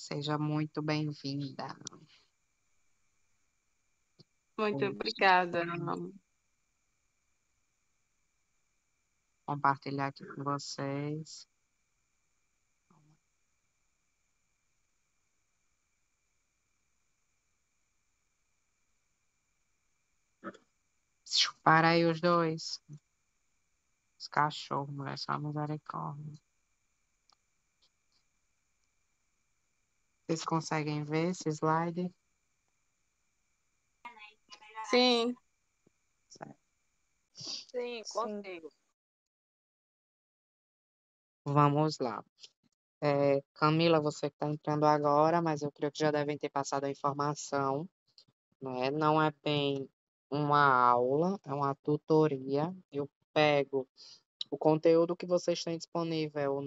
Seja muito bem-vinda. Muito Vou obrigada. compartilhar aqui com vocês. Para aí os dois. Os cachorros, mulher, só misericórdia. Vocês conseguem ver esse slide? Sim, Certo. sim, consigo. Vamos lá. Camila, você que está entrando agora, mas eu creio que já devem ter passado a informação, né? Não é bem uma aula, é uma tutoria. Eu pego o conteúdo que vocês têm disponível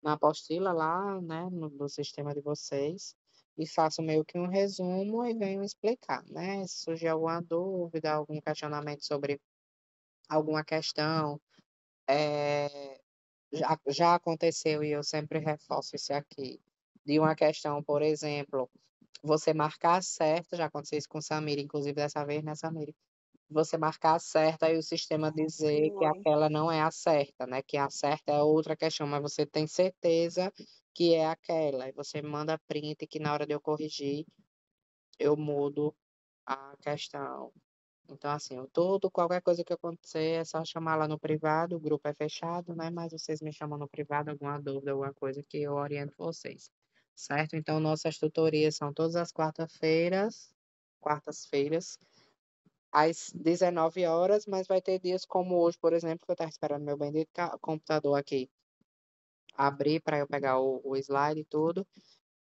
na apostila lá, né, no sistema de vocês, e faço meio que um resumo e venho explicar, né? Se surgir alguma dúvida, algum questionamento sobre alguma questão, já aconteceu e eu sempre reforço isso aqui, de uma questão, por exemplo, você marcar certo, já aconteceu isso com Samira, inclusive dessa vez, né, Samira? Você marcar a certa e o sistema dizer que Foi. aquela não é a certa, né? Que a certa é outra questão, mas você tem certeza que é aquela. E você manda print que na hora de eu corrigir, eu mudo a questão. Então, assim, qualquer coisa que acontecer, é só chamar lá no privado, o grupo é fechado, né? Mas vocês me chamam no privado, alguma dúvida, alguma coisa que eu oriento vocês. Certo? Então, nossas tutorias são todas as quartas-feiras, às 19 horas, mas vai ter dias como hoje, por exemplo, que eu estava esperando meu bendito computador aqui abrir para eu pegar o slide e tudo,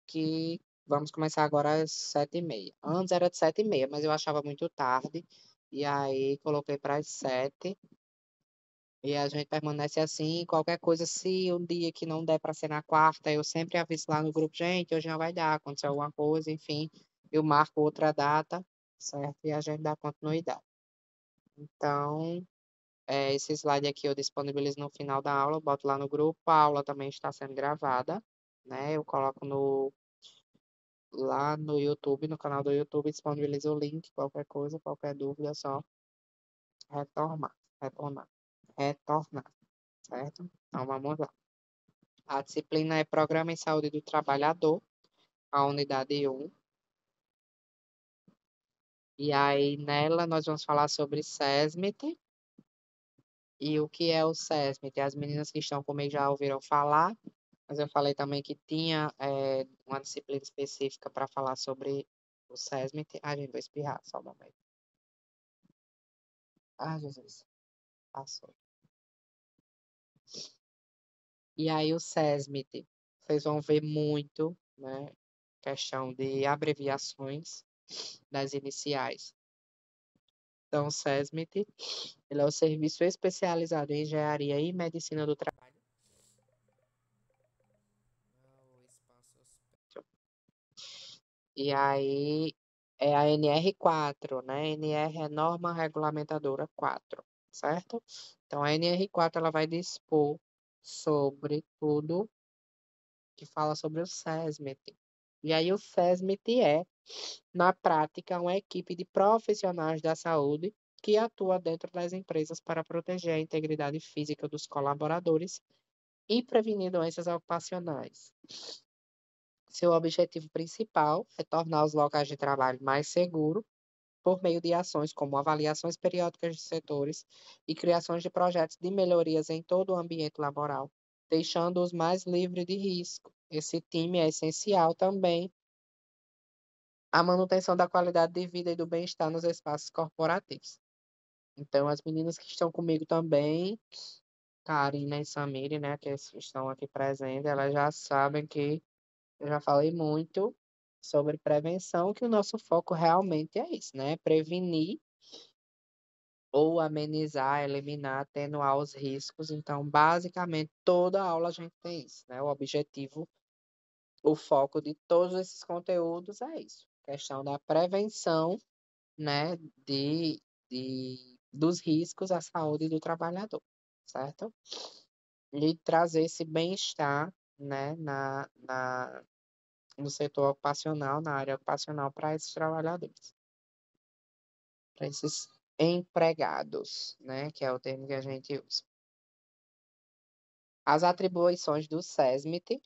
que vamos começar agora às 7h30. Antes era de 7h30, mas eu achava muito tarde, e aí coloquei para as 7, e a gente permanece assim, qualquer coisa, se um dia que não der para ser na quarta, eu sempre aviso lá no grupo, gente, hoje não vai dar, aconteceu alguma coisa, enfim, eu marco outra data, certo? E a gente dá continuidade. Então, esse slide aqui eu disponibilizo no final da aula, eu boto lá no grupo. A aula também está sendo gravada, né? Eu coloco lá no YouTube, no canal do YouTube, disponibilizo o link, qualquer coisa, qualquer dúvida, é só retornar, retornar, retornar, certo? Então vamos lá. A disciplina é Programa em Saúde do Trabalhador, a unidade 1. E aí nela nós vamos falar sobre SESMIT. E o que é o SESMIT? As meninas que estão comigo já ouviram falar, mas eu falei também que tinha uma disciplina específica para falar sobre o SESMIT. Ah, gente, vou espirrar, só um momento. Ah, Jesus, passou. E aí o SESMIT, vocês vão ver muito, né, questão de abreviações das iniciais. Então, o SESMIT, ele é o Serviço Especializado em Engenharia e Medicina do Trabalho. E aí é a NR4, né? NR é Norma Regulamentadora 4, certo? Então a NR4 ela vai dispor sobre tudo que fala sobre o SESMIT. E aí o SESMIT é, na prática, uma equipe de profissionais da saúde que atua dentro das empresas para proteger a integridade física dos colaboradores e prevenir doenças ocupacionais. Seu objetivo principal é tornar os locais de trabalho mais seguros por meio de ações como avaliações periódicas de setores e criações de projetos de melhorias em todo o ambiente laboral, deixando-os mais livres de risco. Esse time é essencial também à manutenção da qualidade de vida e do bem-estar nos espaços corporativos. Então, as meninas que estão comigo também, Karina e Samiri, né, que estão aqui presentes, elas já sabem que eu já falei muito sobre prevenção, que o nosso foco realmente é isso, né? Prevenir ou amenizar, eliminar, atenuar os riscos. Então, basicamente, toda aula a gente tem isso, né? O objetivo, o foco de todos esses conteúdos é isso. Questão da prevenção, né, dos riscos à saúde do trabalhador, certo? E trazer esse bem-estar né, no setor ocupacional, na área ocupacional, para esses trabalhadores, para esses empregados, né, que é o termo que a gente usa. As atribuições do SESMIT: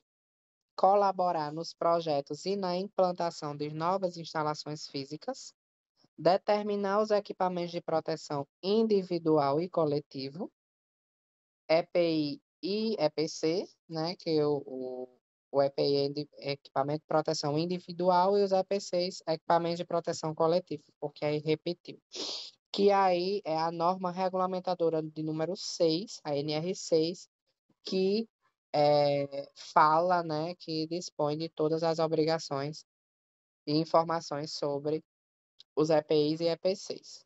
colaborar nos projetos e na implantação de novas instalações físicas, determinar os equipamentos de proteção individual e coletivo, EPI e EPC, né, que o EPI é equipamento de proteção individual e os EPCs, equipamentos de proteção coletiva, porque aí repetiu. Que aí é a norma regulamentadora de número 6, a NR6, que fala, né, que dispõe de todas as obrigações e informações sobre os EPIs e EPCs.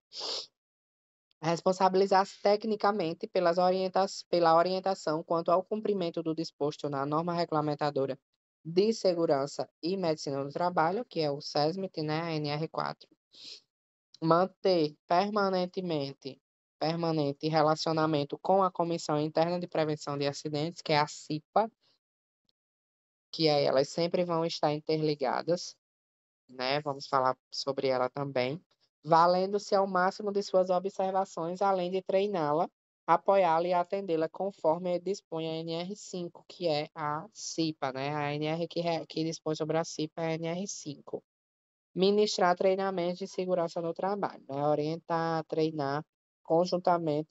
Responsabilizar-se tecnicamente pela orientação quanto ao cumprimento do disposto na norma regulamentadora de segurança e medicina do trabalho, que é o SESMIT, né, a NR4. Manter permanente relacionamento com a Comissão Interna de Prevenção de Acidentes, que é a CIPA, que aí elas sempre vão estar interligadas, né? Vamos falar sobre ela também, valendo-se ao máximo de suas observações, além de treiná-la, apoiá-la e atendê-la conforme dispõe a NR5, que é a CIPA, né? A NR que dispõe sobre a CIPA é a NR5. Ministrar treinamentos de segurança no trabalho, né? Orientar, treinar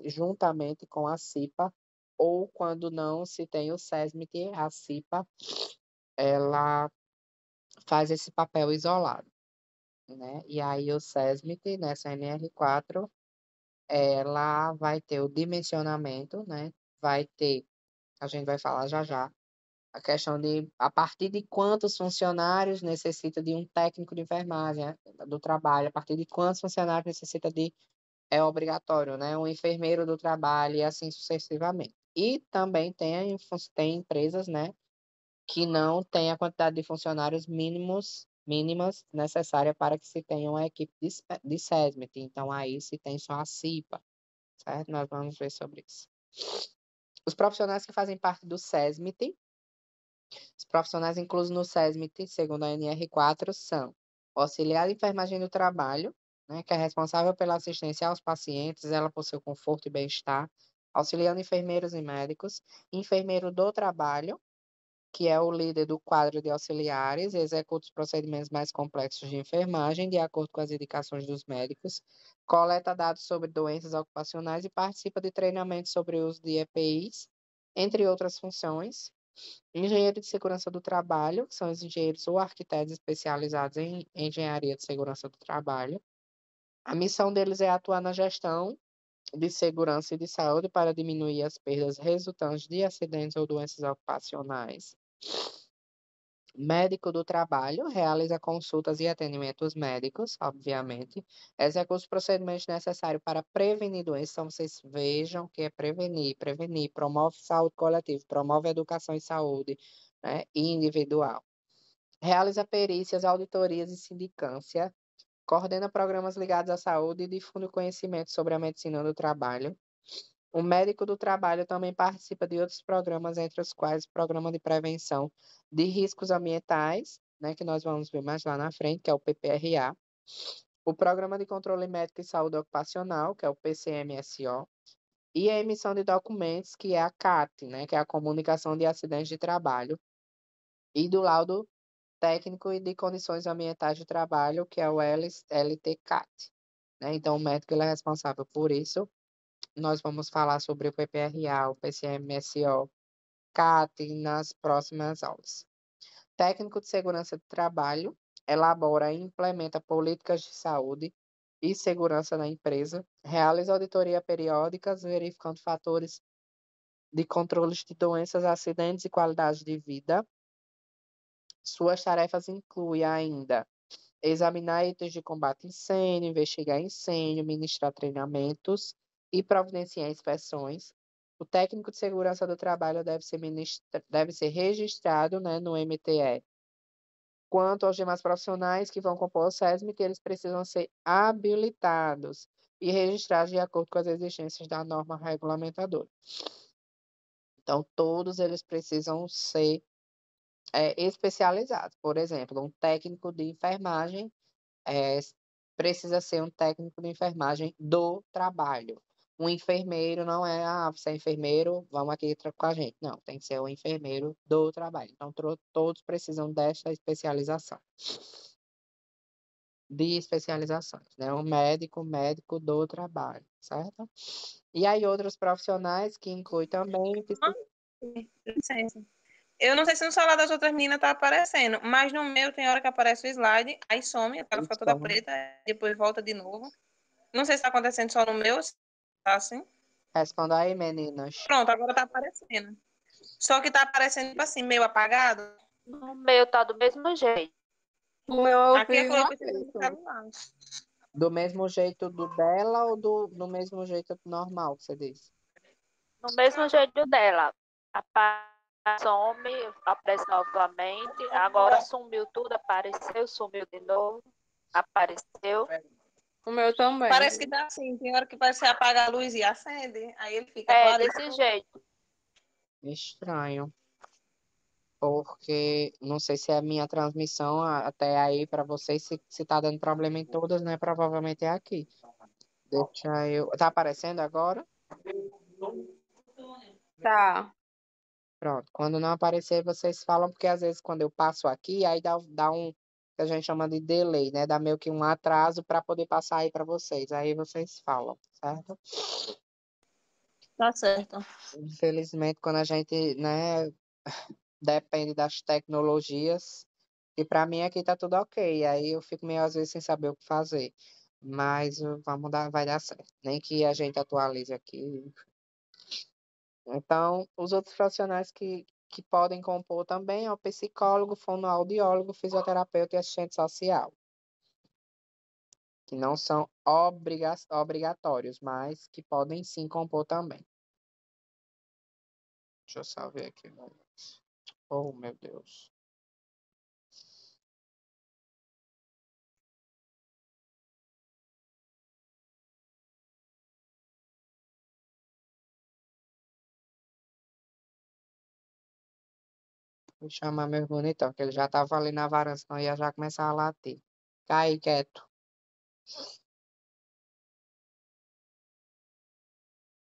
juntamente com a CIPA, ou quando não se tem o SESMIT, a CIPA, ela faz esse papel isolado, né? E aí o SESMIT, nessa NR4, ela vai ter o dimensionamento, né? Vai ter, a gente vai falar já já, a questão de a partir de quantos funcionários necessita de um técnico de enfermagem, né, do trabalho, a partir de quantos funcionários necessita de, é obrigatório, né? Um enfermeiro do trabalho e assim sucessivamente. E também tem empresas, né, que não tem a quantidade de funcionários mínimas necessária para que se tenha uma equipe de SESMIT. Então, aí se tem só a CIPA, certo? Nós vamos ver sobre isso. Os profissionais que fazem parte do SESMIT, os profissionais inclusos no SESMIT, segundo a NR4, são o auxiliar de enfermagem do trabalho, né, que é responsável pela assistência aos pacientes, ela por seu conforto e bem-estar, auxiliando enfermeiros e médicos, enfermeiro do trabalho, que é o líder do quadro de auxiliares, executa os procedimentos mais complexos de enfermagem, de acordo com as indicações dos médicos, coleta dados sobre doenças ocupacionais e participa de treinamentos sobre o uso de EPIs, entre outras funções. Engenheiro de segurança do trabalho, que são os engenheiros ou arquitetos especializados em engenharia de segurança do trabalho. A missão deles é atuar na gestão de segurança e de saúde para diminuir as perdas resultantes de acidentes ou doenças ocupacionais. Médico do trabalho realiza consultas e atendimentos médicos, obviamente, executa os procedimentos necessários para prevenir doenças. Então, vocês vejam que é prevenir, promove saúde coletiva, promove educação e saúde, né, individual. Realiza perícias, auditorias e sindicância, coordena programas ligados à saúde e difunde conhecimento sobre a medicina do trabalho. O médico do trabalho também participa de outros programas, entre os quais o Programa de Prevenção de Riscos Ambientais, né, que nós vamos ver mais lá na frente, que é o PPRA. O Programa de Controle Médico e Saúde Ocupacional, que é o PCMSO. E a emissão de documentos, que é a CAT, né, que é a Comunicação de Acidentes de Trabalho. E do laudo técnico e de condições ambientais de trabalho, que é o LTCAT. Né? Então, o médico ele é responsável por isso. Nós vamos falar sobre o PPRA, o PCMSO, CAT nas próximas aulas. Técnico de segurança do trabalho elabora e implementa políticas de saúde e segurança na empresa, realiza auditoria periódicas, verificando fatores de controles de doenças, acidentes e qualidade de vida. Suas tarefas incluem ainda examinar itens de combate a incêndio, investigar incêndio, ministrar treinamentos e providenciar inspeções. O técnico de segurança do trabalho deve ser registrado, né, no MTE. Quanto aos demais profissionais que vão compor o SESMIT, eles precisam ser habilitados e registrados de acordo com as exigências da norma regulamentadora. Então, todos eles precisam ser especializados. Por exemplo, um técnico de enfermagem é, precisa ser um técnico de enfermagem do trabalho. Um enfermeiro não é, você é enfermeiro, vamos aqui com a gente. Não, tem que ser um enfermeiro do trabalho. Então, todos precisam desta especialização. De especializações, né? Um médico do trabalho, certo? E aí outros profissionais que inclui também... Licença. Eu não sei se no celular das outras meninas tá aparecendo, mas no meu tem hora que aparece o slide, aí some, a tela fica toda preta, depois volta de novo. Não sei se tá acontecendo só no meu, se tá assim. Responda aí, meninas. Pronto, agora tá aparecendo. Só que tá aparecendo, tipo assim, meio apagado. No meu tá do mesmo jeito. O meu eu Aqui vi foi o uma que vez no fez. celular. Do mesmo jeito do dela ou do mesmo jeito normal que você disse? No mesmo jeito dela. Some, aparece novamente. Agora sumiu tudo, apareceu, sumiu de novo. Apareceu. O meu também. Parece que tá assim, tem hora que vai se apaga a luz e acende, aí ele fica É, claro. desse jeito. Estranho. Porque não sei se é a minha transmissão até aí para vocês, se tá dando problema em todas, né? Provavelmente é aqui. Deixa eu. Tá aparecendo agora? Tá. Pronto. Quando não aparecer, vocês falam, porque às vezes quando eu passo aqui, aí dá um que a gente chama de delay, né? Dá meio que um atraso para poder passar aí para vocês. Aí vocês falam, certo? Tá certo. Infelizmente, quando a gente, né, depende das tecnologias, e para mim aqui tá tudo ok. Aí eu fico meio às vezes sem saber o que fazer. Mas vamos dar, vai dar certo. Nem que a gente atualize aqui. Então, os outros profissionais que podem compor também é o psicólogo, fonoaudiólogo, fisioterapeuta e assistente social, que não são obrigatórios, mas que podem sim compor também. Deixa eu só ver aqui. Oh, meu Deus. Vou chamar meu bonitão, que ele já tava ali na varanda, senão ia já começar a latir. Cai quieto.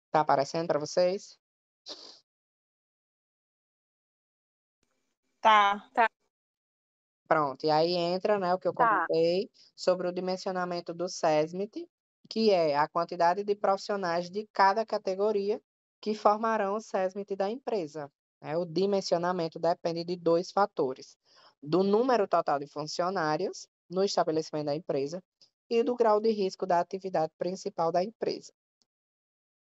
Tá aparecendo para vocês? Tá. Pronto, e aí entra, né, o que eu Tá. comentei sobre o dimensionamento do SESMIT, que é a quantidade de profissionais de cada categoria que formarão o SESMIT da empresa. O dimensionamento depende de dois fatores: do número total de funcionários no estabelecimento da empresa e do grau de risco da atividade principal da empresa.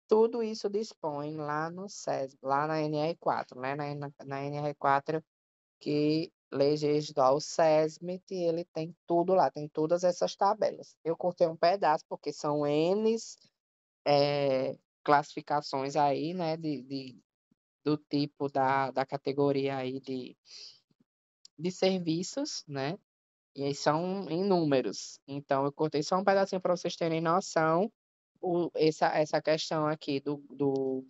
Tudo isso dispõe lá no SESMIT, lá na NR4, né, na NR4 que legisla o SESMIT, ele tem tudo lá, tem todas essas tabelas. Eu cortei um pedaço, porque são N classificações aí, né, do tipo da categoria aí de serviços, né, e aí são inúmeros. Então, eu cortei só um pedacinho para vocês terem noção, essa questão aqui do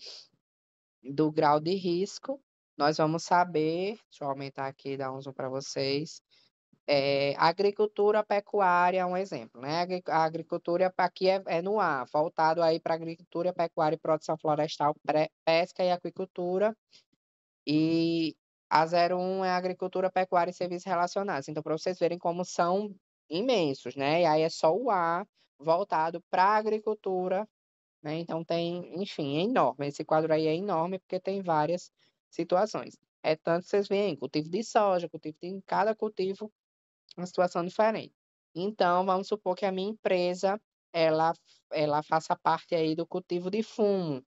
grau de risco, nós vamos saber, deixa eu aumentar aqui, dar um zoom para vocês. Agricultura, pecuária é um exemplo, né? A agricultura aqui é no A, voltado aí para agricultura, pecuária e produção florestal, pesca e aquicultura. E a 01 é agricultura, pecuária e serviços relacionados. Então, para vocês verem como são imensos, né? E aí é só o A voltado para a agricultura, né? Então tem, enfim, é enorme. Esse quadro aí é enorme porque tem várias situações. É tanto que vocês veem cultivo de soja, cultivo de em cada cultivo uma situação diferente. Então, vamos supor que a minha empresa ela faça parte aí do cultivo de fumo,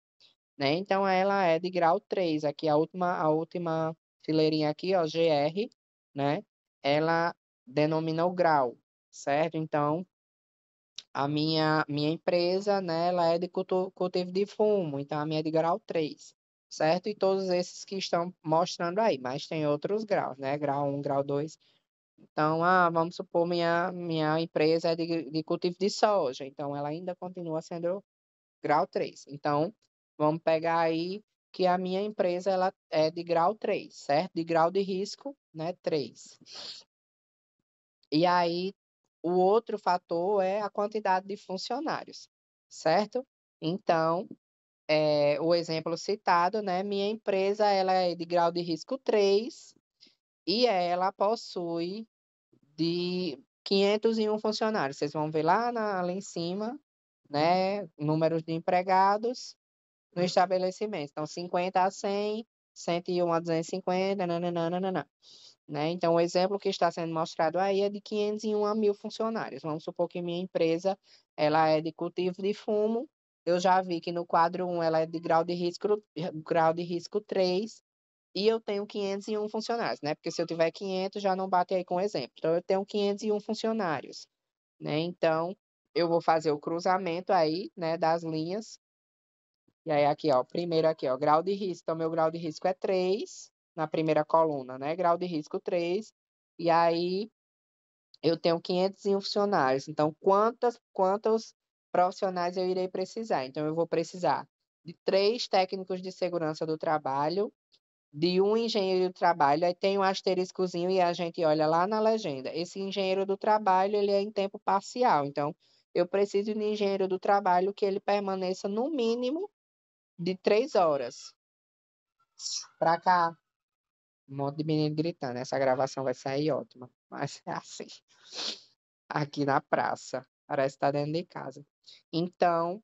né? Então, ela é de grau 3. Aqui a última fileirinha aqui, ó, GR, né? Ela denomina o grau, certo? Então, a minha empresa, né, ela é de cultivo de fumo, então a minha é de grau 3, certo? E todos esses que estão mostrando aí, mas tem outros graus, né? Grau 1, grau 2. Então, vamos supor, minha empresa é de cultivo de soja, então ela ainda continua sendo grau 3. Então, vamos pegar aí que a minha empresa ela é de grau 3, certo? De grau de risco, né, 3. E aí, o outro fator é a quantidade de funcionários, certo? Então, o exemplo citado, né, minha empresa ela é de grau de risco 3 e ela possui de 501 funcionários. Vocês vão ver lá em cima, né, números de empregados no estabelecimento. Então, 50 a 100, 101 a 250, nananana, né? Então, o exemplo que está sendo mostrado aí é de 501 a 1.000 funcionários. Vamos supor que minha empresa ela é de cultivo de fumo. Eu já vi que no quadro 1 ela é de grau de risco 3 e eu tenho 501 funcionários, né? Porque se eu tiver 500 já não bate aí com o exemplo. Então, eu tenho 501 funcionários, né? Então, eu vou fazer o cruzamento aí, né, das linhas. E aí, aqui, ó, primeiro aqui, ó, grau de risco. Então, meu grau de risco é 3 na primeira coluna, né? Grau de risco 3. E aí, eu tenho 501 funcionários. Então, quantos profissionais eu irei precisar? Então, eu vou precisar de 3 técnicos de segurança do trabalho, de um engenheiro do trabalho. Aí tem um asteriscozinho e a gente olha lá na legenda. Esse engenheiro do trabalho, ele é em tempo parcial. Então, eu preciso de um engenheiro do trabalho que ele permaneça no mínimo de 3 horas. Pra cá. Um monte de menino gritando. Essa gravação vai sair ótima. Mas é assim. Aqui na praça. Parece que tá dentro de casa. Então,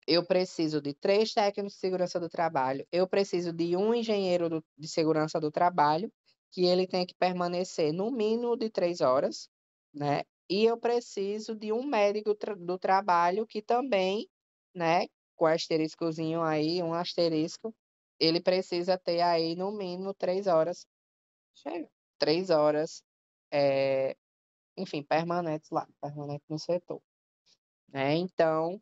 eu preciso de 3 técnicos de segurança do trabalho. Eu preciso de um engenheiro de segurança do trabalho, que ele tem que permanecer no mínimo de 3 horas, né? E eu preciso de um médico do trabalho que também, né, com asteriscozinho aí, um asterisco, ele precisa ter aí no mínimo 3 horas. Chega. 3 horas, enfim, permanentes lá, permanente no setor, né? Então,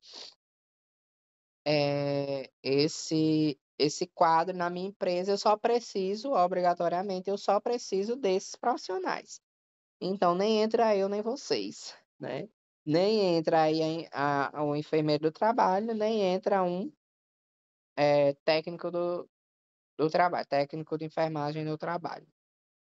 esse quadro na minha empresa, obrigatoriamente, eu só preciso desses profissionais. Então, nem entra eu, nem vocês, né? Nem entra aí um enfermeiro do trabalho, nem entra um técnico do trabalho, técnico de enfermagem do trabalho,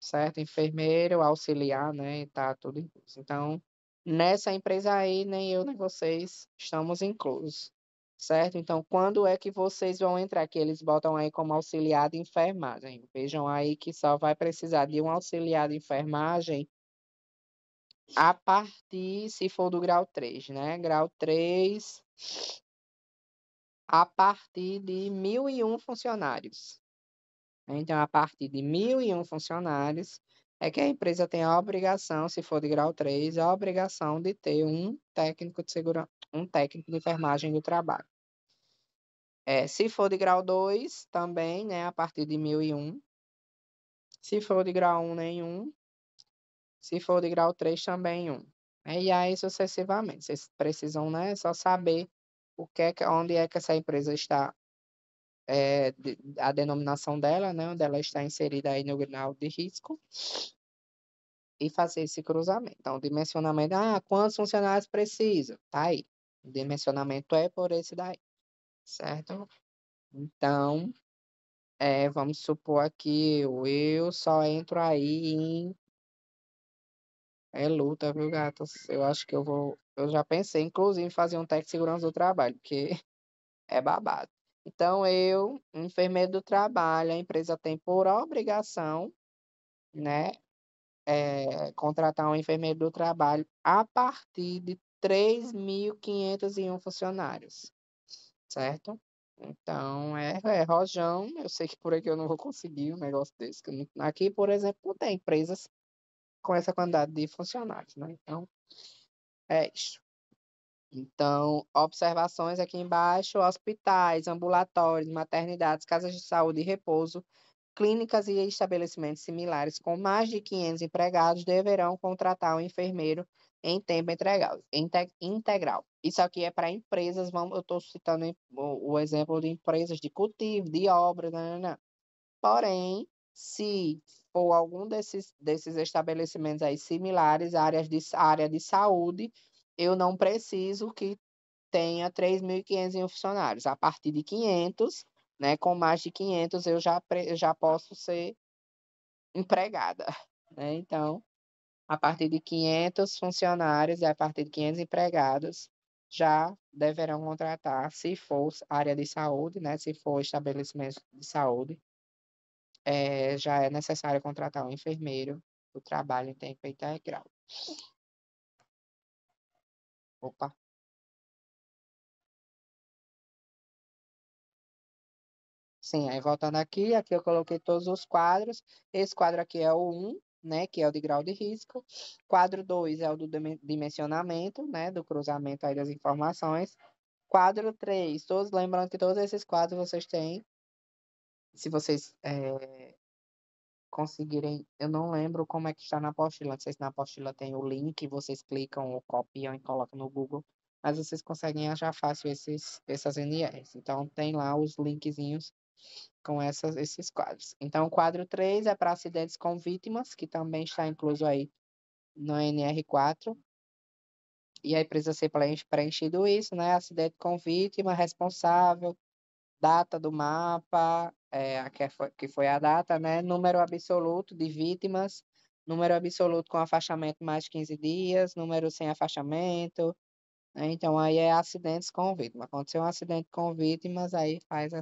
certo? Enfermeiro, auxiliar, né? Tá tudo incluso. Então, nessa empresa aí, nem eu, nem vocês estamos inclusos. Certo? Então, quando é que vocês vão entrar? Que eles botam aí como auxiliar de enfermagem. Vejam aí que só vai precisar de um auxiliar de enfermagem a partir, se for do grau 3, né? Grau 3, a partir de 1.001 funcionários. Então, a partir de 1.001 funcionários, é que a empresa tem a obrigação, se for de grau 3, a obrigação de ter um técnico de segurança, um técnico de enfermagem do trabalho. Se for de grau 2, também, né, a partir de 1.001. Se for de grau 1, nenhum. Se for de grau 3, também 1. E aí, sucessivamente. Vocês precisam, né, só saber onde é que essa empresa está, a denominação dela, né, onde ela está inserida aí no grau de risco, e fazer esse cruzamento. Então, dimensionamento, quantos funcionários precisa? Tá aí. O dimensionamento é por esse daí, certo? Então, vamos supor aqui, eu só entro aí em... É luta, viu, gatos? Eu acho que eu já pensei, inclusive, em fazer um técnico de segurança do trabalho, porque é babado. Então, enfermeiro do trabalho, a empresa tem por obrigação, né, contratar um enfermeiro do trabalho a partir de 3.501 funcionários, certo? Então, rojão. Eu sei que por aqui eu não vou conseguir um negócio desse. Aqui, por exemplo, não tem empresas com essa quantidade de funcionários, né? Então, é isso. Então, observações aqui embaixo: hospitais, ambulatórios, maternidades, casas de saúde e repouso, clínicas e estabelecimentos similares com mais de 500 empregados deverão contratar um enfermeiro em tempo integral. Isso aqui é para empresas, eu estou citando o exemplo de empresas de cultivo, de obra, nananã. Porém, se for algum desses estabelecimentos aí similares, área de saúde, eu não preciso que tenha 3.500 funcionários. A partir de 500, né? Com mais de 500 eu já posso ser empregada, né? Então, a partir de 500 funcionários e a partir de 500 empregados, já deverão contratar, se for área de saúde, né? Se for estabelecimento de saúde, já é necessário contratar um enfermeiro do trabalho em tempo integral. Opa. Sim, aí voltando aqui eu coloquei todos os quadros. Esse quadro aqui é o 1, né, que é o de grau de risco. Quadro 2 é o do dimensionamento, né, do cruzamento aí das informações. Quadro 3, todos lembrando que todos esses quadros vocês têm, se vocês conseguirem, eu não lembro como é que está na apostila, não sei se na apostila tem o link, vocês clicam ou copiam e colocam no Google, mas vocês conseguem achar fácil essas NRs. Então tem lá os linkzinhos com esses quadros. Então, o quadro 3 é para acidentes com vítimas, que também está incluso aí no NR4. E aí precisa ser preenchido isso, né? Acidente com vítima, responsável, data do mapa, que foi a data, né? Número absoluto de vítimas, número absoluto com afastamento mais de 15 dias, número sem afastamento, né? Então, aí é acidentes com vítima. Aconteceu um acidente com vítimas, aí faz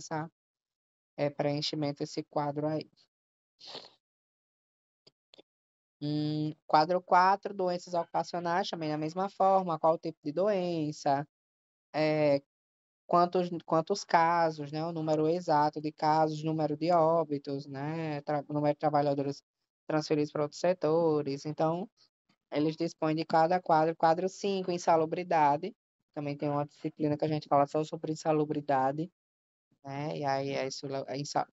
preenchimento desse quadro aí. Quadro 4, doenças ocupacionais, também da mesma forma, qual o tipo de doença, quantos casos, né, o número exato de casos, número de óbitos, né, número de trabalhadores transferidos para outros setores. Então, eles dispõem de cada quadro. Quadro 5, insalubridade, também tem uma disciplina que a gente fala só sobre insalubridade, né, e aí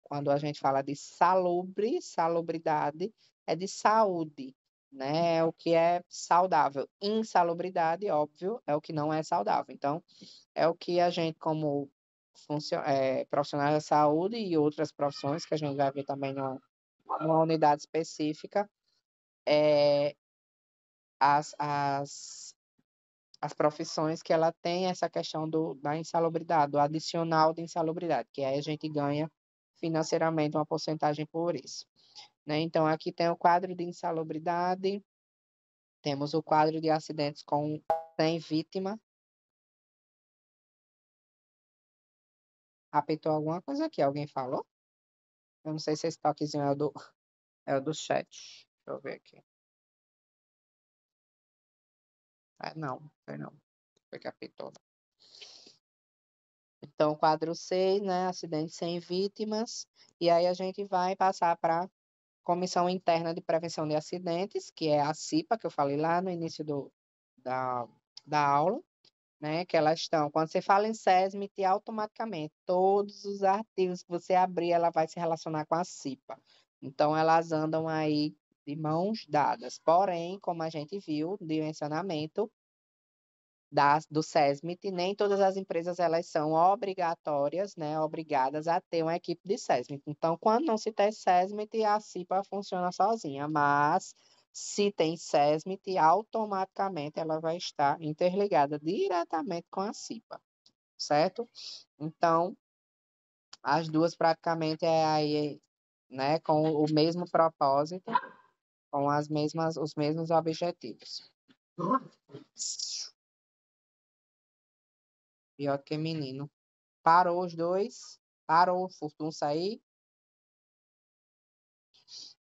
quando a gente fala de salubridade, é de saúde, né? O que é saudável. Insalubridade, óbvio, é o que não é saudável. Então, é o que a gente, como profissionais da saúde e outras profissões, que a gente vai ver também numa unidade específica, as, as, as profissões que ela tem essa questão da insalubridade, do adicional de insalubridade, que aí a gente ganha financeiramente uma porcentagem por isso, né? Então, aqui tem o quadro de insalubridade, temos o quadro de acidentes sem vítima. Apitou alguma coisa aqui? Alguém falou? Eu não sei se esse toquezinho é o do chat. Deixa eu ver aqui. Não, foi não. Foi que apitou. Então, quadro 6, né? Acidentes sem vítimas. E aí a gente vai passar para Comissão Interna de Prevenção de Acidentes, que é a CIPA, que eu falei lá no início da, da aula, né? Que elas estão, quando você fala em SESMIT, automaticamente, todos os artigos que você abrir, ela vai se relacionar com a CIPA. Então, elas andam aí de mãos dadas. Porém, como a gente viu, dimensionamento do SESMIT, nem todas as empresas elas são obrigatórias, né, obrigadas a ter uma equipe de SESMIT. Então, quando não se tem SESMIT, a CIPA funciona sozinha, mas se tem SESMIT, automaticamente ela vai estar interligada diretamente com a CIPA, certo? Então, as duas praticamente aí, né, com o mesmo propósito, com os mesmos objetivos. Pior que menino. Parou os dois. Parou o Furtum sair.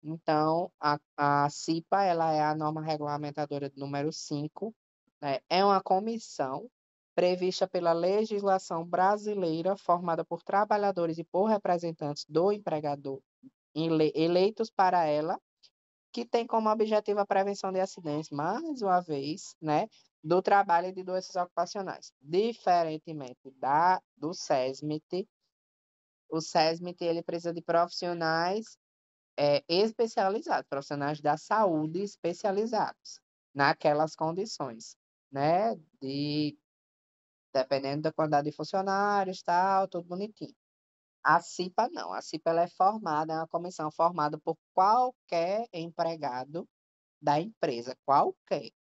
Então, a CIPA, ela é a norma regulamentadora número 5. Né? É uma comissão prevista pela legislação brasileira, formada por trabalhadores e por representantes do empregador eleitos para ela, que tem como objetivo a prevenção de acidentes, mais uma vez, né, do trabalho e de doenças ocupacionais. Diferentemente do SESMIT, o SESMIT ele precisa de profissionais especializados, profissionais da saúde especializados naquelas condições, né, dependendo da quantidade de funcionários, tal, tudo bonitinho. A CIPA não, a CIPA ela é uma comissão formada por qualquer empregado da empresa, qualquer,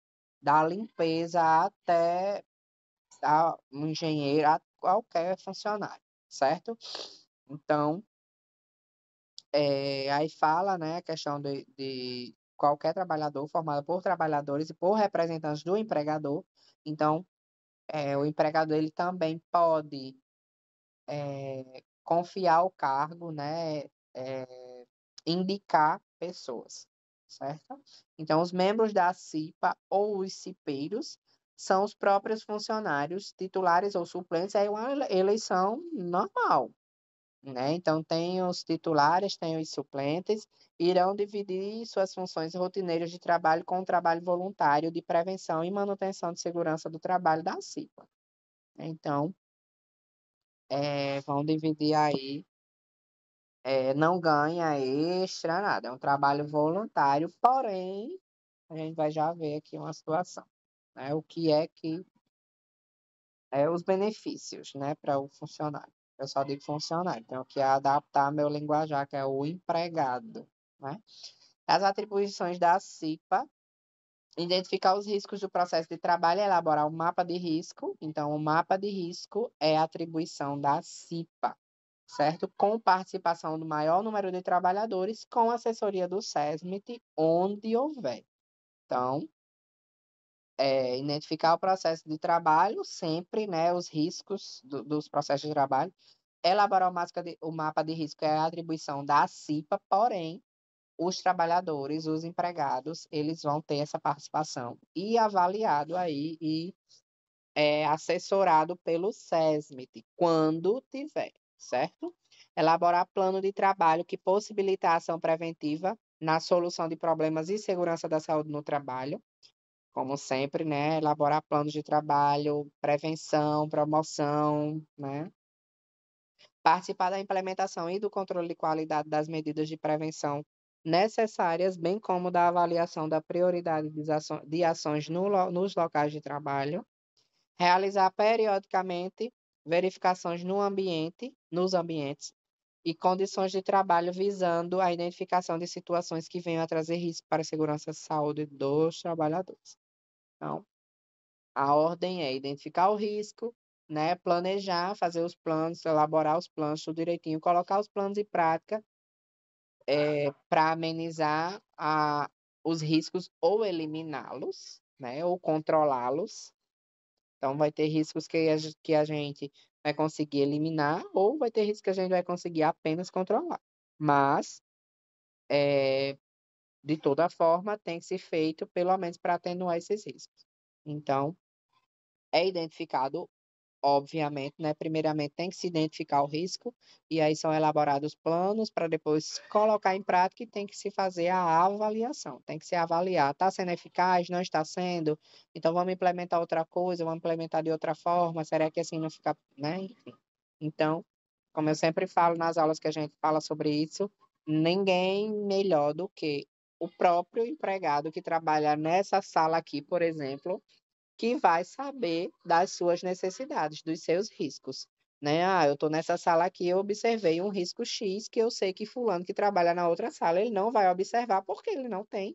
da limpeza até um engenheiro, a qualquer funcionário, certo? Então, aí fala, né, a questão de qualquer trabalhador formado por trabalhadores e por representantes do empregador. Então, o empregador ele também pode confiar o cargo, né, indicar pessoas, certo? Então, os membros da CIPA ou os cipeiros são os próprios funcionários titulares ou suplentes, é uma eleição normal, né? Então, tem os titulares, tem os suplentes, irão dividir suas funções rotineiras de trabalho com o trabalho voluntário de prevenção e manutenção de segurança do trabalho da CIPA. Então, vão dividir aí, não ganha extra, nada, é um trabalho voluntário, porém, a gente vai já ver aqui uma situação, né? O que é que os benefícios, né, para o funcionário. Eu só digo funcionário, tenho que adaptar meu linguajar, que é o empregado, né? As atribuições da CIPA: identificar os riscos do processo de trabalho e elaborar um mapa de risco. Então, o mapa de risco é atribuição da CIPA, certo? Com participação do maior número de trabalhadores, com assessoria do SESMIT, onde houver. Então, identificar o processo de trabalho, sempre, né, os riscos dos processos de trabalho. Elaborar o mapa de risco é a atribuição da CIPA, porém, os trabalhadores, os empregados, eles vão ter essa participação e avaliado aí e assessorado pelo SESMIT, quando tiver, certo? Elaborar plano de trabalho que possibilita a ação preventiva na solução de problemas e segurança da saúde no trabalho, como sempre, né? Elaborar planos de trabalho, prevenção, promoção, né? Participar da implementação e do controle de qualidade das medidas de prevenção necessárias, bem como da avaliação da prioridade de ações nos locais de trabalho. Realizar periodicamente verificações nos ambientes e condições de trabalho, visando a identificação de situações que venham a trazer risco para a segurança e saúde dos trabalhadores. Então, a ordem é identificar o risco, né, planejar, fazer os planos, elaborar os planos tudo direitinho, colocar os planos em prática para amenizar os riscos ou eliminá-los, né, ou controlá-los. Então, vai ter riscos que a gente vai conseguir eliminar, ou vai ter riscos que a gente vai conseguir apenas controlar. Mas, de toda forma, tem que ser feito, pelo menos, para atenuar esses riscos. Então, é identificado, obviamente, né? Primeiramente, tem que se identificar o risco, e aí são elaborados planos para depois colocar em prática, e tem que se fazer a avaliação. Tem que se avaliar, está sendo eficaz, não está sendo, então vamos implementar outra coisa, vamos implementar de outra forma, será que assim não fica, né? Enfim. Então, como eu sempre falo nas aulas que a gente fala sobre isso, ninguém melhor do que o próprio empregado que trabalha nessa sala aqui, por exemplo, que vai saber das suas necessidades, dos seus riscos, né? Ah, eu estou nessa sala aqui, eu observei um risco X que eu sei que fulano que trabalha na outra sala, ele não vai observar porque ele não tem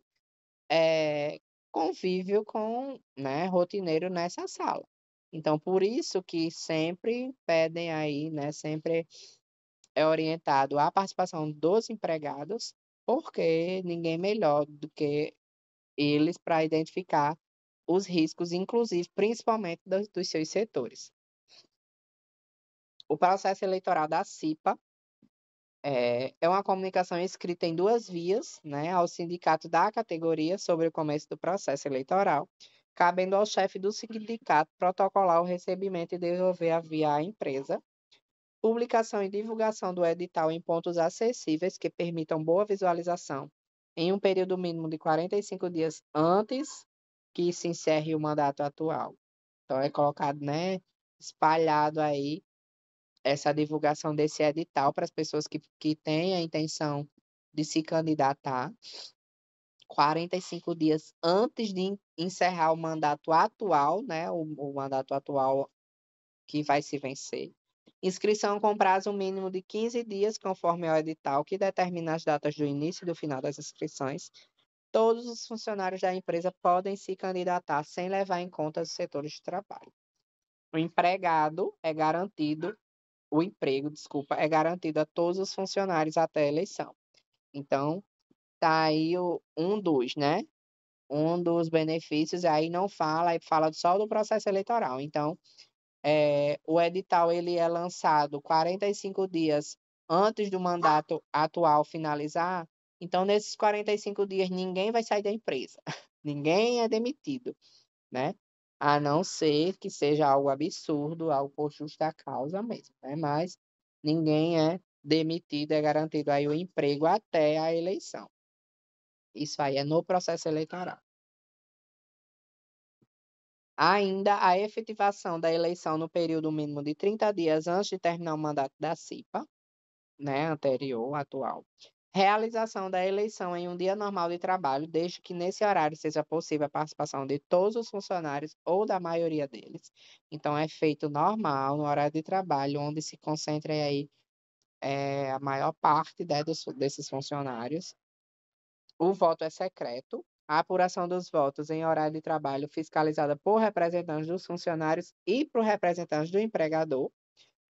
convívio com, né, rotineiro nessa sala. Então, por isso que sempre pedem aí, né, sempre é orientado a participação dos empregados, porque ninguém melhor do que eles para identificar os riscos, inclusive, principalmente dos seus setores. O processo eleitoral da CIPA é uma comunicação escrita em duas vias, né, ao sindicato da categoria sobre o começo do processo eleitoral, cabendo ao chefe do sindicato protocolar o recebimento e devolver a via à empresa. Publicação e divulgação do edital em pontos acessíveis que permitam boa visualização em um período mínimo de 45 dias antes que se encerre o mandato atual. Então, é colocado, né, espalhado aí essa divulgação desse edital para as pessoas que têm a intenção de se candidatar 45 dias antes de encerrar o mandato atual, né, o mandato atual que vai se vencer. Inscrição com prazo mínimo de 15 dias, conforme ao edital, que determina as datas do início e do final das inscrições. Todos os funcionários da empresa podem se candidatar sem levar em conta os setores de trabalho. O empregado é garantido o emprego, desculpa, é garantido a todos os funcionários até a eleição. Então, tá aí um dos, né? Um dos benefícios, aí não fala, aí fala só do processo eleitoral. Então, o edital ele é lançado 45 dias antes do mandato atual finalizar. Então, nesses 45 dias, ninguém vai sair da empresa. Ninguém é demitido, né? A não ser que seja algo absurdo, algo por justa causa mesmo, né? Mas ninguém é demitido, é garantido aí o emprego até a eleição. Isso aí é no processo eleitoral. Ainda a efetivação da eleição no período mínimo de 30 dias antes de terminar o mandato da CIPA, né, anterior, atual. Realização da eleição em um dia normal de trabalho, desde que nesse horário seja possível a participação de todos os funcionários ou da maioria deles. Então, é feito normal, no horário de trabalho, onde se concentra aí a maior parte, né, desses funcionários. O voto é secreto. A apuração dos votos em horário de trabalho fiscalizada por representantes dos funcionários e por representantes do empregador.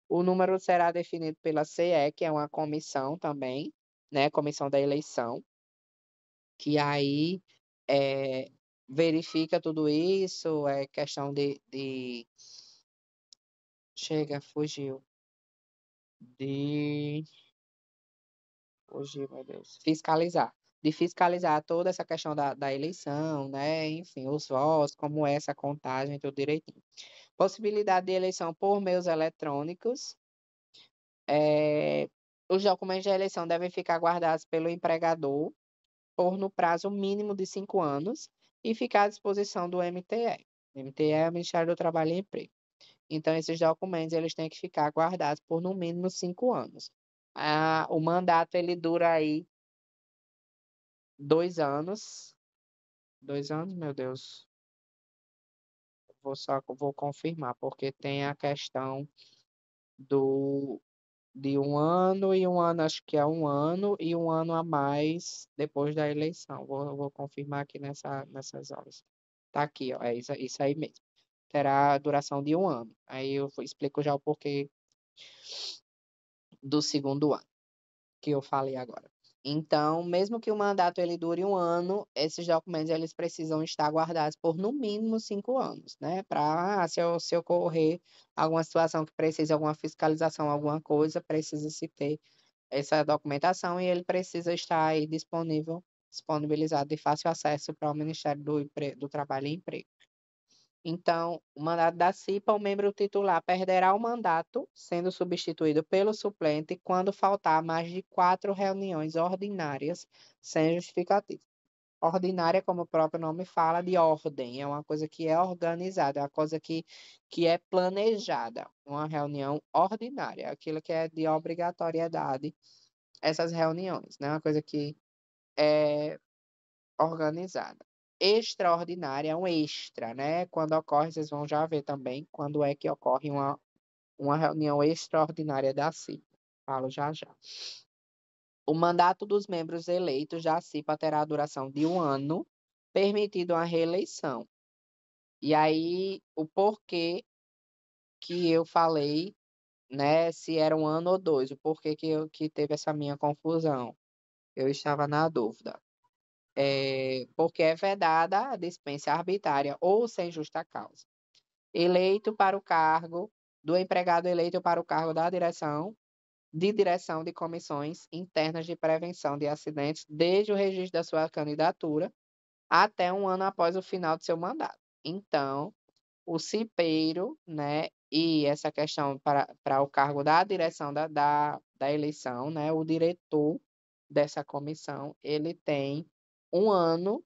O número será definido pela CE, que é uma comissão também, né? Comissão da eleição, que aí verifica tudo isso, é questão Chega, fugiu. Fugiu, meu Deus. Fiscalizar. De fiscalizar toda essa questão da eleição, né? Enfim, os votos, como é essa contagem, tudo direitinho. Possibilidade de eleição por meios eletrônicos. Os documentos de eleição devem ficar guardados pelo empregador por no prazo mínimo de 5 anos e ficar à disposição do MTE. O MTE é o Ministério do Trabalho e Emprego. Então, esses documentos eles têm que ficar guardados por no mínimo 5 anos. O mandato ele dura aí 2 anos. 2 anos, meu Deus. Vou confirmar, porque tem a questão de 1 ano e 1 ano, acho que é 1 ano e 1 ano a mais depois da eleição. Vou confirmar aqui nessas horas. Tá aqui, ó, é isso aí mesmo. Terá a duração de 1 ano. Aí eu explico já o porquê do segundo ano, que eu falei agora. Então, mesmo que o mandato ele dure 1 ano, esses documentos eles precisam estar guardados por no mínimo 5 anos, né? Para se ocorrer alguma situação que precise alguma fiscalização, alguma coisa, precisa se ter essa documentação e ele precisa estar aí disponibilizado de fácil acesso para o Ministério do Trabalho e Emprego. Então, o mandato da CIPA, o membro titular perderá o mandato, sendo substituído pelo suplente quando faltar mais de 4 reuniões ordinárias sem justificativa. Ordinária, como o próprio nome fala, de ordem, é uma coisa que é organizada, é uma coisa que é planejada, uma reunião ordinária, aquilo que é de obrigatoriedade, essas reuniões, né? Uma coisa que é organizada. Extraordinária é um extra, né? Quando ocorre, vocês vão já ver também quando é que ocorre uma reunião extraordinária da CIPA. Falo já já. O mandato dos membros eleitos da CIPA terá a duração de 1 ano, permitido a reeleição. E aí, o porquê que eu falei, né? Se era 1 ano ou 2, o porquê que teve essa minha confusão. Eu estava na dúvida. Porque é vedada a dispensa arbitrária ou sem justa causa. Eleito para o cargo do empregado eleito para o cargo da direção de comissões internas de prevenção de acidentes desde o registro da sua candidatura até 1 ano após o final de seu mandato. Então, o cipeiro, né, e essa questão para o cargo da direção da eleição, né, o diretor dessa comissão, ele tem 1 ano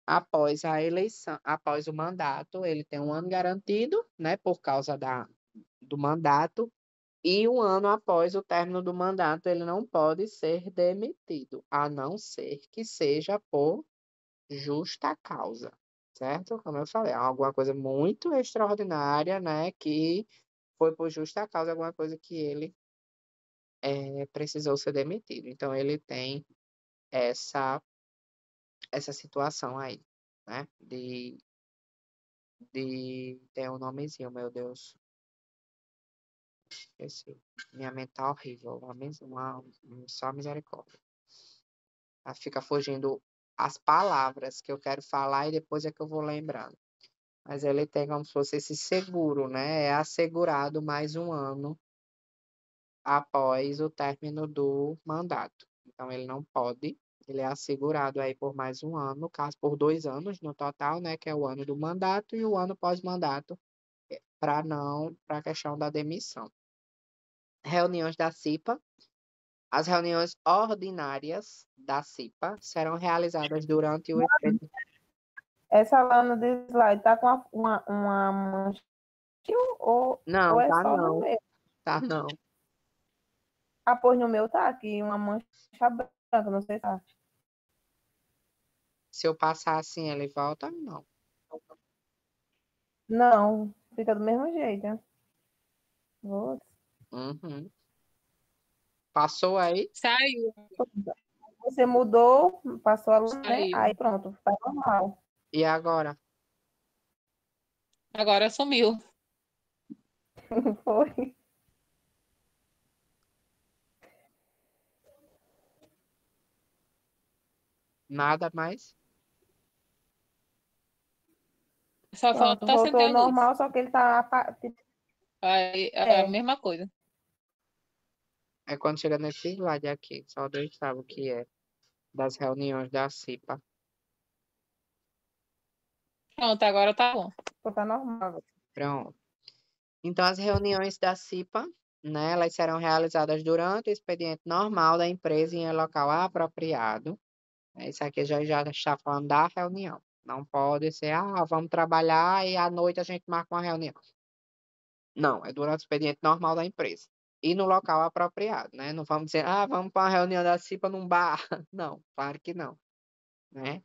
após a eleição, após o mandato, ele tem 1 ano garantido, né, por causa do mandato, e 1 ano após o término do mandato, ele não pode ser demitido, a não ser que seja por justa causa, certo? Como eu falei, é alguma coisa muito extraordinária, né, que foi por justa causa, alguma coisa que ele precisou ser demitido. Então, ele tem essa situação aí, né, tem um nomezinho, meu Deus. Esqueci. Minha mente tá horrível. Só misericórdia. Ela fica fugindo as palavras que eu quero falar e depois é que eu vou lembrando. Mas ele tem como se fosse esse seguro, né? É assegurado mais um ano após o término do mandato. Então, ele não pode, ele é assegurado aí por mais um ano, no caso, por 2 anos no total, né? Que é o ano do mandato e o ano pós-mandato, para a questão da demissão. Reuniões da CIPA. As reuniões ordinárias da CIPA serão realizadas durante o expediente. Essa lana de slide tá com uma mancha Não, ou é tá só no não, meu? tá não. Ah, pois no meu tá aqui, uma mancha branca, não sei se tá. Se eu passar assim, ele volta? Não. Não, fica do mesmo jeito, né? Uhum. Passou aí? Saiu, Você mudou, passou a luna, né? saiu. Aí pronto, tá normal. E agora? Agora sumiu. Foi. Nada mais? Só Pronto, falta voltou acender ao a luz. normal, só que ele tá. Aí é a É, mesma coisa. É quando chega nesse slide aqui, só Deus sabe o que é, das reuniões da CIPA. Pronto, agora tá bom. tá normal. Pronto. Então, as reuniões da CIPA, né, elas serão realizadas durante o expediente normal da empresa em local apropriado. Isso aqui já está falando da reunião. Não pode ser, vamos trabalhar e à noite a gente marca uma reunião. Não, é durante o expediente normal da empresa. E no local apropriado, né? Não vamos dizer, vamos para uma reunião da CIPA num bar. Não, claro que não, né?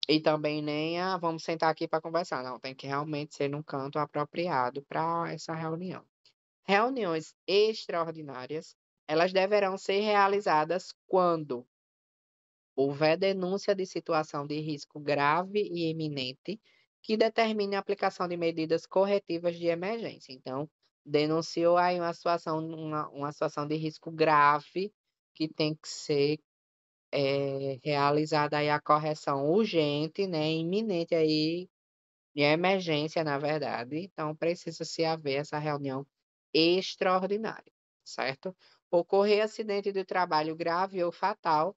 E também nem, vamos sentar aqui para conversar. Não, tem que realmente ser num canto apropriado para essa reunião. Reuniões extraordinárias, elas deverão ser realizadas quando houver denúncia de situação de risco grave e iminente que determine a aplicação de medidas corretivas de emergência. Então, denunciou aí uma situação de risco grave que tem que ser realizada aí a correção urgente, né, iminente aí, de emergência, na verdade. Então, precisa se haver essa reunião extraordinária, certo? Ocorrer acidente de trabalho grave ou fatal,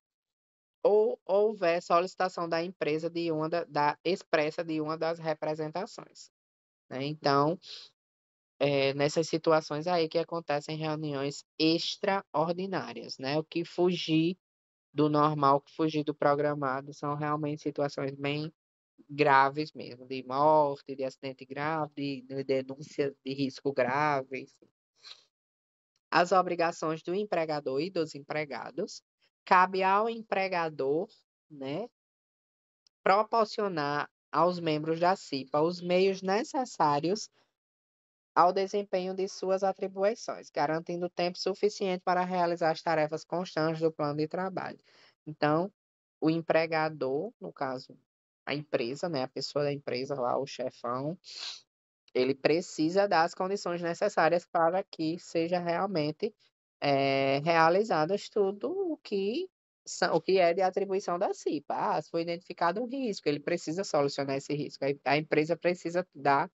ou houver solicitação da empresa expressa de uma das representações, né? Então, nessas situações aí que acontecem reuniões extraordinárias, né? O que fugir do normal, o que fugir do programado, são realmente situações bem graves mesmo, de morte, de acidente grave, de denúncia de risco grave, enfim. As obrigações do empregador e dos empregados. Cabe ao empregador, né, proporcionar aos membros da CIPA os meios necessários ao desempenho de suas atribuições, garantindo tempo suficiente para realizar as tarefas constantes do plano de trabalho. Então, o empregador, no caso, a empresa, né, a pessoa da empresa lá, o chefão, ele precisa dar as condições necessárias para que seja realmente realizadas tudo o que é de atribuição da CIPA. Se foi identificado um risco, ele precisa solucionar esse risco. A empresa precisa dar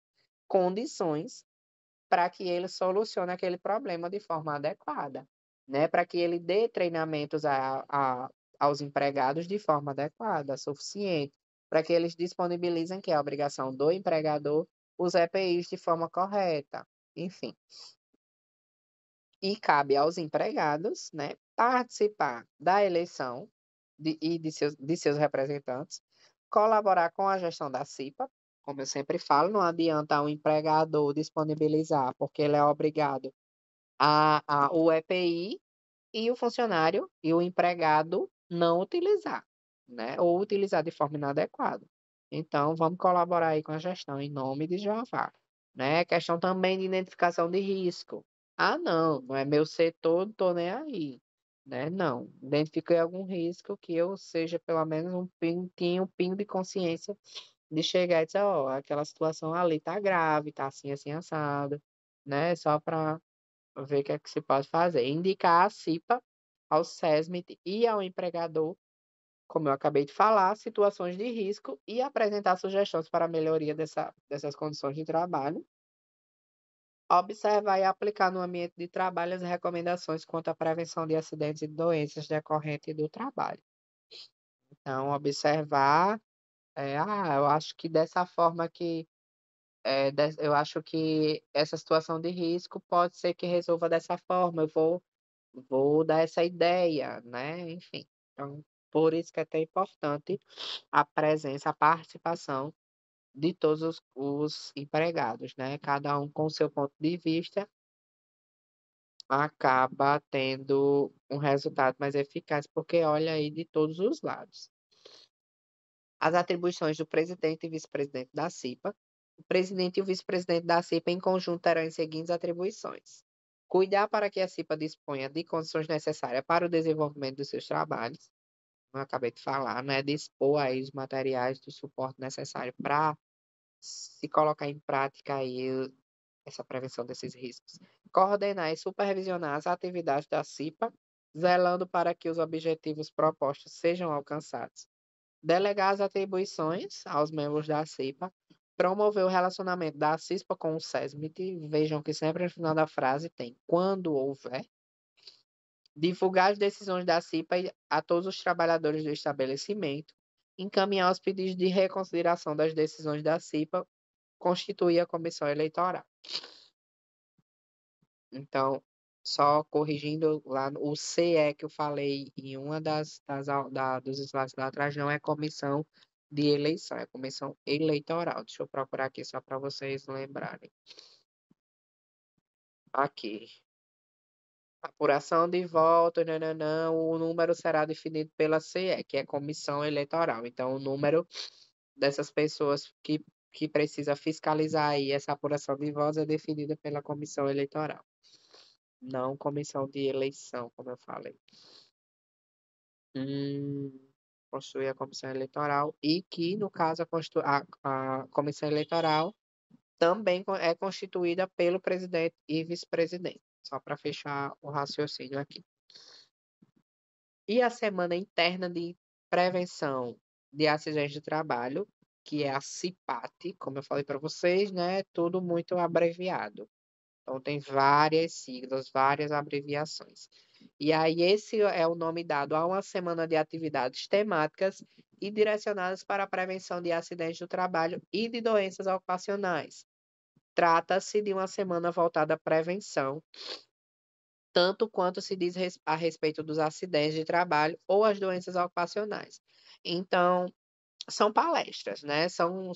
condições para que ele solucione aquele problema de forma adequada, né? Para que ele dê treinamentos aos empregados de forma adequada, suficiente, para que eles disponibilizem, que é a obrigação do empregador, os EPIs de forma correta, enfim. E cabe aos empregados, né, participar da eleição de seus representantes, colaborar com a gestão da CIPA, como eu sempre falo, não adianta o empregador disponibilizar, porque ele é obrigado o EPI e o funcionário e o empregado não utilizar, né? Ou utilizar de forma inadequada. Então, vamos colaborar aí com a gestão em nome de Jeová, né? Questão também de identificação de risco. Não é meu setor, não estou nem aí, né? Não, identifiquei algum risco que eu seja pelo menos um pingo de consciência de chegar e dizer, aquela situação ali tá grave, tá assim, assim, assado, né? Só para ver o que é que se pode fazer. Indicar a CIPA ao SESMIT e ao empregador, como eu acabei de falar, situações de risco e apresentar sugestões para a melhoria dessas condições de trabalho. Observar e aplicar no ambiente de trabalho as recomendações quanto à prevenção de acidentes e doenças decorrentes do trabalho. Então, observar, eu acho que dessa forma que, eu acho que essa situação de risco pode ser que resolva dessa forma, eu vou dar essa ideia, né? Enfim, então, por isso que é tão importante a presença, a participação de todos os empregados, né? Cada um com seu ponto de vista acaba tendo um resultado mais eficaz, porque olha aí de todos os lados. As atribuições do presidente e vice-presidente da CIPA. O presidente e o vice-presidente da CIPA, em conjunto, terão as seguintes atribuições: cuidar para que a CIPA disponha de condições necessárias para o desenvolvimento dos seus trabalhos. Como eu acabei de falar, né? Dispor aí os materiais do suporte necessário para se colocar em prática aí essa prevenção desses riscos. Coordenar e supervisionar as atividades da CIPA, zelando para que os objetivos propostos sejam alcançados. Delegar as atribuições aos membros da CIPA, promover o relacionamento da CISPA com o SESMIT, vejam que sempre no final da frase tem quando houver. Divulgar as decisões da CIPA a todos os trabalhadores do estabelecimento, encaminhar os pedidos de reconsideração das decisões da CIPA, constituir a comissão eleitoral. Então, só corrigindo lá, o CE que eu falei em uma dos slides lá atrás não é comissão de eleição, é comissão eleitoral. Deixa eu procurar aqui só para vocês lembrarem. Aqui. Apuração de votos, o número será definido pela CE, que é comissão eleitoral. Então, o número dessas pessoas que precisa fiscalizar aí essa apuração de votos é definida pela comissão eleitoral. Não comissão de eleição, como eu falei. Constitui a comissão eleitoral e que, no caso, a comissão eleitoral também é constituída pelo presidente e vice-presidente. Só para fechar o raciocínio aqui. E a Semana Interna de Prevenção de Acidentes de Trabalho, que é a CIPAT, como eu falei para vocês, né? Tudo muito abreviado. Então, tem várias siglas, várias abreviações. E aí, esse é o nome dado a uma semana de atividades temáticas e direcionadas para a prevenção de acidentes do trabalho e de doenças ocupacionais. Trata-se de uma semana voltada à prevenção, tanto quanto se diz a respeito dos acidentes de trabalho ou as doenças ocupacionais. Então, são palestras, né? São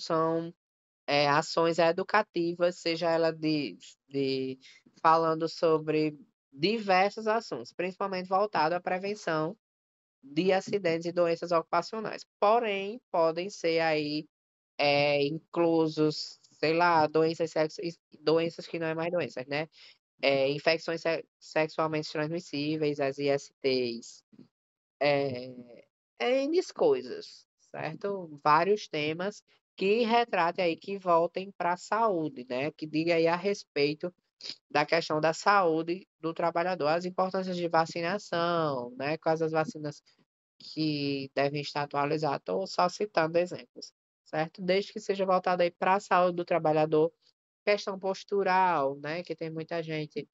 ações educativas, seja ela de falando sobre diversos assuntos, principalmente voltado à prevenção de acidentes e doenças ocupacionais. Porém, podem ser aí inclusos, sei lá, doenças que não é mais doenças, né? Infecções sexualmente transmissíveis, as ISTs, N coisas, certo? Vários temas que retratem aí, que voltem para a saúde, né? Que diga aí a respeito da questão da saúde do trabalhador, as importâncias de vacinação, né? Quais as vacinas que devem estar atualizadas. Estou só citando exemplos, certo? Desde que seja voltado aí para a saúde do trabalhador, questão postural, né? Que tem muita gente.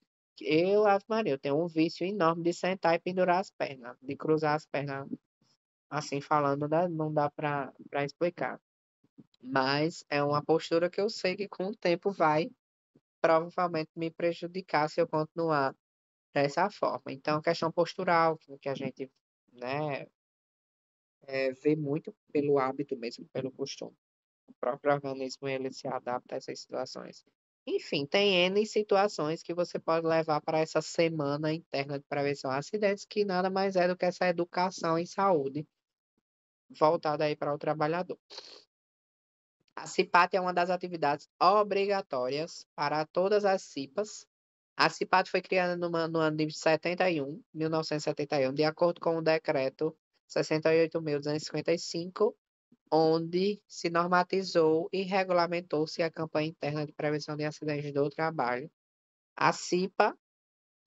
Ave Maria, eu tenho um vício enorme de sentar e pendurar as pernas, de cruzar as pernas assim falando, não dá para explicar. Mas é uma postura que eu sei que com o tempo vai provavelmente me prejudicar se eu continuar dessa forma. Então, questão postural, que a gente, né, vê muito pelo hábito mesmo, pelo costume. O próprio organismo ele se adapta a essas situações. Enfim, tem N situações que você pode levar para essa semana interna de prevenção a acidentes, que nada mais é do que essa educação em saúde voltada aí para o trabalhador. A CIPAT é uma das atividades obrigatórias para todas as CIPAs. A CIPAT foi criada no ano de 1971, de acordo com o decreto 68.255, onde se normatizou e regulamentou-se a campanha interna de prevenção de acidentes do trabalho. A CIPA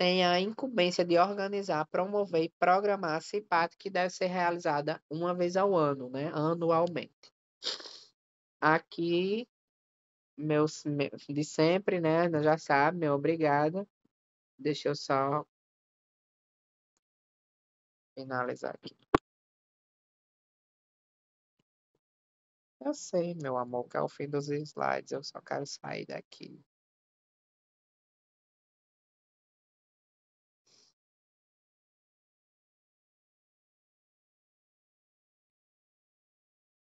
tem a incumbência de organizar, promover e programar a CIPAT, que deve ser realizada uma vez ao ano, né? Anualmente. Aqui, de sempre, né? Já sabe, meu obrigado. Deixa eu só finalizar aqui. Eu sei, meu amor, que é o fim dos slides. Eu só quero sair daqui.